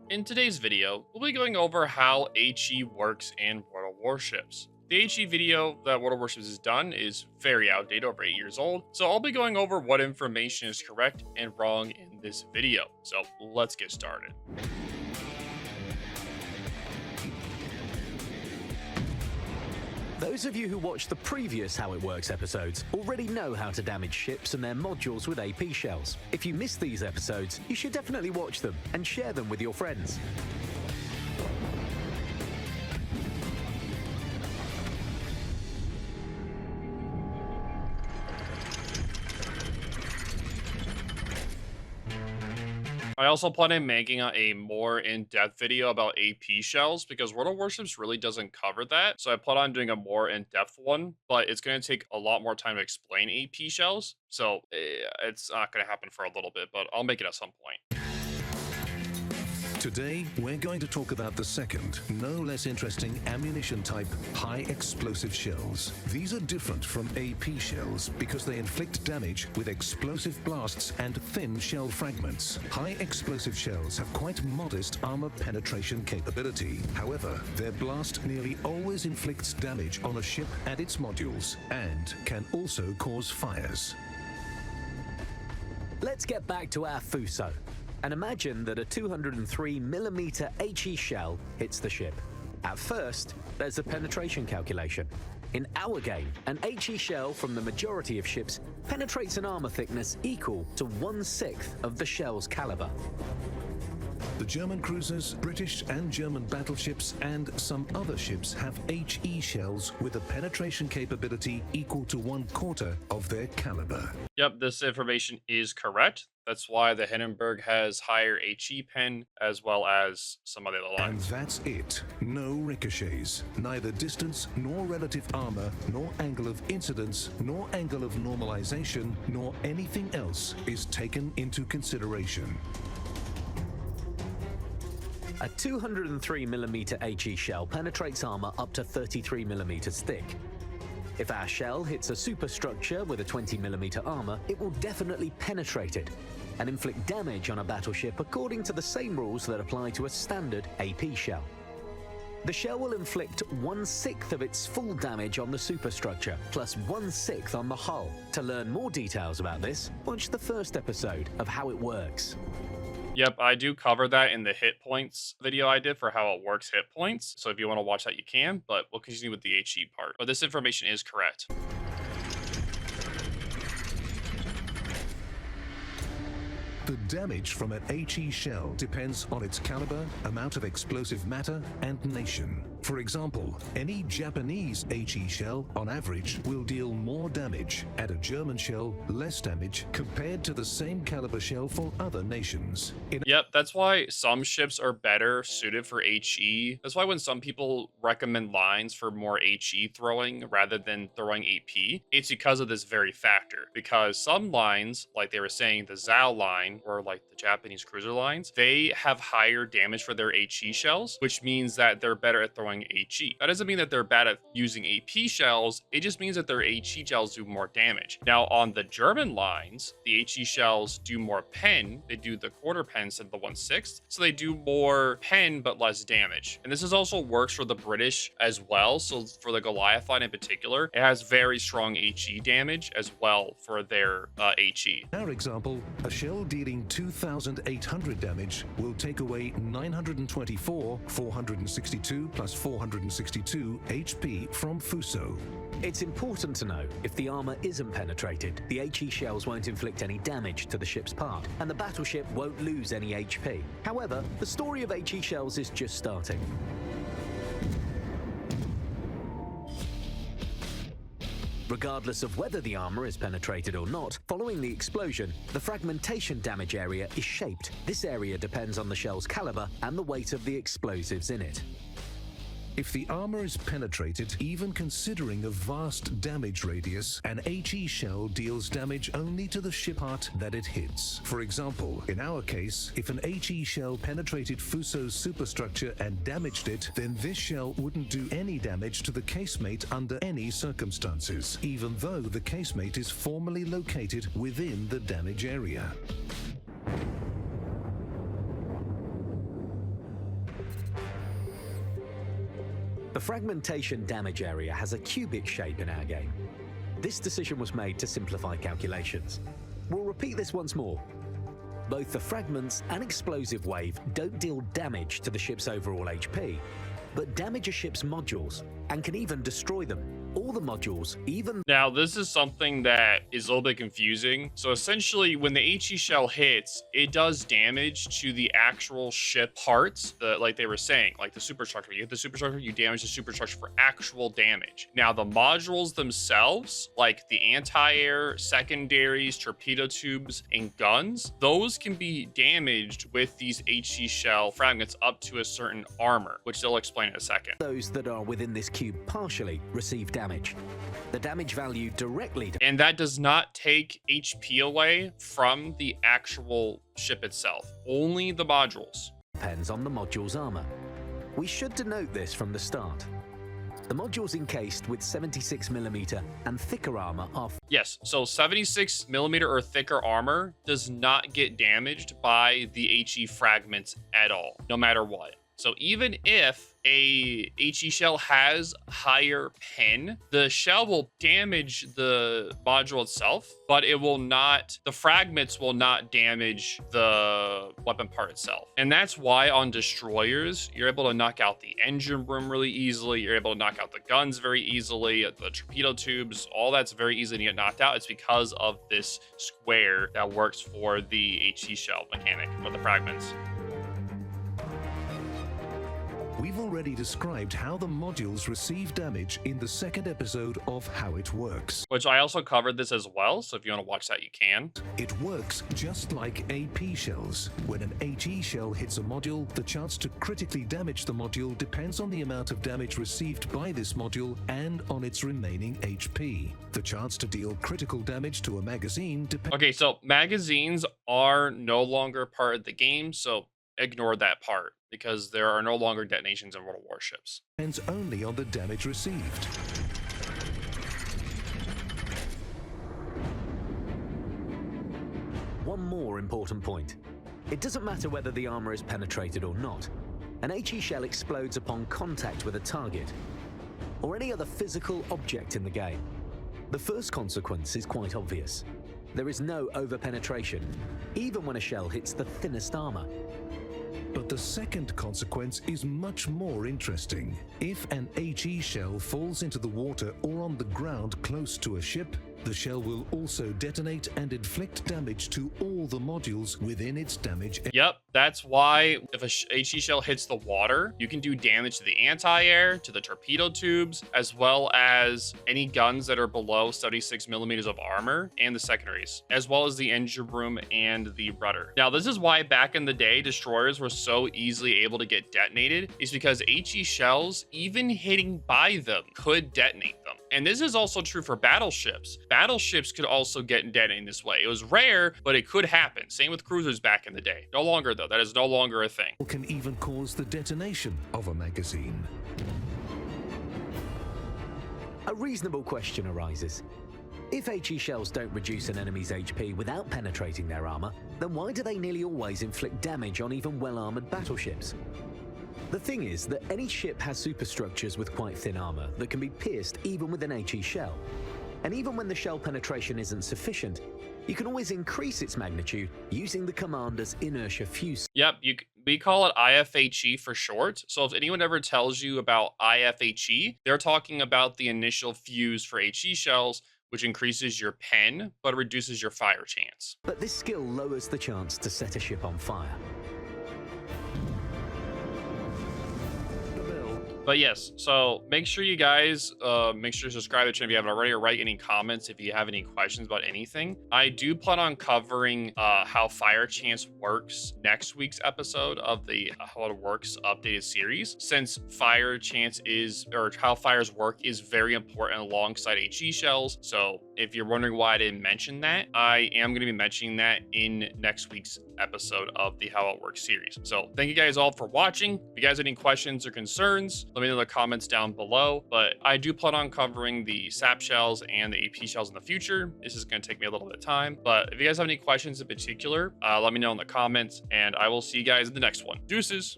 In today's video, we'll be going over how HE works in World of Warships. The HE video that World of Warships has done is very outdated, over 8 years old, so I'll be going over what information is correct and wrong in this video. So let's get started. Those of you who watched the previous How It Works episodes already know how to damage ships and their modules with AP shells. If you missed these episodes, you should definitely watch them and share them with your friends. I also plan on making a more in-depth video about AP shells because World of Warships really doesn't cover that. So I plan on doing a more in-depth one, but it's going to take a lot more time to explain AP shells. So it's not going to happen for a little bit, but I'll make it at some point. Today, we're going to talk about the second, no less interesting ammunition type, high explosive shells. These are different from AP shells because they inflict damage with explosive blasts and thin shell fragments. High explosive shells have quite modest armor penetration capability. However, their blast nearly always inflicts damage on a ship and its modules, and can also cause fires. Let's get back to our Fuso. And imagine that a 203mm HE shell hits the ship. At first, there's a penetration calculation. In our game, an HE shell from the majority of ships penetrates an armor thickness equal to 1/6 of the shell's caliber. The German cruisers, British and German battleships, and some other ships have HE shells with a penetration capability equal to 1/4 of their caliber. Yep, this information is correct. That's why the Hindenburg has higher HE pen, as well as some other And lines. that's it. No ricochets. Neither distance, nor relative armor, nor angle of incidence, nor angle of normalization, nor anything else is taken into consideration. A 203mm HE shell penetrates armor up to 33mm thick. If our shell hits a superstructure with a 20mm armor, it will definitely penetrate it and inflict damage on a battleship according to the same rules that apply to a standard AP shell. The shell will inflict 1/6 of its full damage on the superstructure, plus 1/6 on the hull. To learn more details about this, watch the first episode of How It Works. Yep, I do cover that in the hit points video I did for how it works hit points. So if you want to watch that, you can, but we'll continue with the HE part. But this information is correct. The damage from an HE shell depends on its caliber, amount of explosive matter, and nation. For example, any Japanese HE shell, on average, will deal more damage, and a German shell less damage compared to the same caliber shell for other nations. Yep, that's why some ships are better suited for HE. That's why when some people recommend lines for more HE throwing rather than throwing AP, it's because of this very factor. Because some lines, like they were saying, the Zhao line, or like the Japanese cruiser lines, they have higher damage for their HE shells, which means that they're better at throwing HE. That doesn't mean that they're bad at using AP shells, it just means that their HE shells do more damage. Now, on the German lines, the HE shells do more pen, they do the quarter pen instead of the 1/6, so they do more pen but less damage. And this is also works for the British as well, so for the Goliath line in particular, it has very strong HE damage as well for their HE. In our example, a shell dealing 2,800 damage will take away 924, 462 plus 462 HP from Fuso. It's important to know if the armor isn't penetrated, the HE shells won't inflict any damage to the ship's part, and the battleship won't lose any HP. However, the story of HE shells is just starting. Regardless of whether the armor is penetrated or not, following the explosion, the fragmentation damage area is shaped. This area depends on the shell's caliber and the weight of the explosives in it. If the armor is penetrated, even considering a vast damage radius, an HE shell deals damage only to the ship part that it hits. For example, in our case, if an HE shell penetrated Fuso's superstructure and damaged it, then this shell wouldn't do any damage to the casemate under any circumstances, even though the casemate is formally located within the damage area. The fragmentation damage area has a cubic shape in our game. This decision was made to simplify calculations. We'll repeat this once more. Both the fragments and explosive wave don't deal damage to the ship's overall HP, but damage a ship's modules and can even destroy them. All the modules, even... Now, this is something that is a little bit confusing. So essentially, when the HE shell hits, it does damage to the actual ship parts, like they were saying, like the superstructure. You hit the superstructure, you damage the superstructure for actual damage. Now, the modules themselves, like the anti-air, secondaries, torpedo tubes, and guns, those can be damaged with these HE shell fragments up to a certain armor, which they'll explain in a second. Those that are within this cube partially receive damage. The damage value directly... And that does not take HP away from the actual ship itself, only the modules. Depends on the module's armor. We should denote this from the start. The modules encased with 76mm and thicker armor are... Yes, so 76mm or thicker armor does not get damaged by the HE fragments at all, no matter what. So even if a HE shell has higher pen, the shell will damage the module itself, but it will not, the fragments will not damage the weapon part itself. And that's why on destroyers, you're able to knock out the engine room really easily. You're able to knock out the guns very easily, the torpedo tubes, all that's very easy to get knocked out. It's because of this square that works for the HE shell mechanic with the fragments. We've already described how the modules receive damage in the second episode of How It Works. Which I also covered this as well, so if you want to watch that, you can. It works just like AP shells. When an HE shell hits a module, the chance to critically damage the module depends on the amount of damage received by this module and on its remaining HP. The chance to deal critical damage to a magazine depends... Okay, so magazines are no longer part of the game, so ignore that part, because there are no longer detonations in World of Warships. Depends only on the damage received. One more important point. It doesn't matter whether the armor is penetrated or not. An HE shell explodes upon contact with a target, or any other physical object in the game. The first consequence is quite obvious. There is no overpenetration, even when a shell hits the thinnest armor. But the second consequence is much more interesting. If an HE shell falls into the water or on the ground close to a ship, the shell will also detonate and inflict damage to all the modules within its damage. Yep, that's why if a HE shell hits the water, you can do damage to the anti-air, to the torpedo tubes, as well as any guns that are below 76mm of armor and the secondaries, as well as the engine room and the rudder. Now, this is why back in the day, destroyers were so easily able to get detonated, is because HE shells, even hitting by them, could detonate them. And this is also true for battleships. Battleships could also get detonated this way. It was rare, but it could happen. Same with cruisers back in the day. No longer, though. That is no longer a thing. It can even cause the detonation of a magazine. A reasonable question arises. If HE shells don't reduce an enemy's HP without penetrating their armor, then why do they nearly always inflict damage on even well-armored battleships? The thing is that any ship has superstructures with quite thin armor that can be pierced even with an HE shell. And even when the shell penetration isn't sufficient, you can always increase its magnitude using the commander's inertia fuse. Yep, we call it IFHE for short. So if anyone ever tells you about IFHE, they're talking about the initial fuse for HE shells, which increases your pen, but reduces your fire chance. But this skill lowers the chance to set a ship on fire. But yes, so make sure you guys make sure to subscribe to the channel if you haven't already, or write any comments if you have any questions about anything. I do plan on covering how fire chance works next week's episode of the How It Works updated series, since fire chance is, or how fires work, is very important alongside HE shells. So if you're wondering why I didn't mention that, I am going to be mentioning that in next week's episode of the How It Works series. So thank you guys all for watching. If you guys have any questions or concerns, let me know in the comments down below. But I do plan on covering the SAP shells and the AP shells in the future. This is going to take me a little bit of time. But if you guys have any questions in particular, let me know in the comments, and I will see you guys in the next one. Deuces.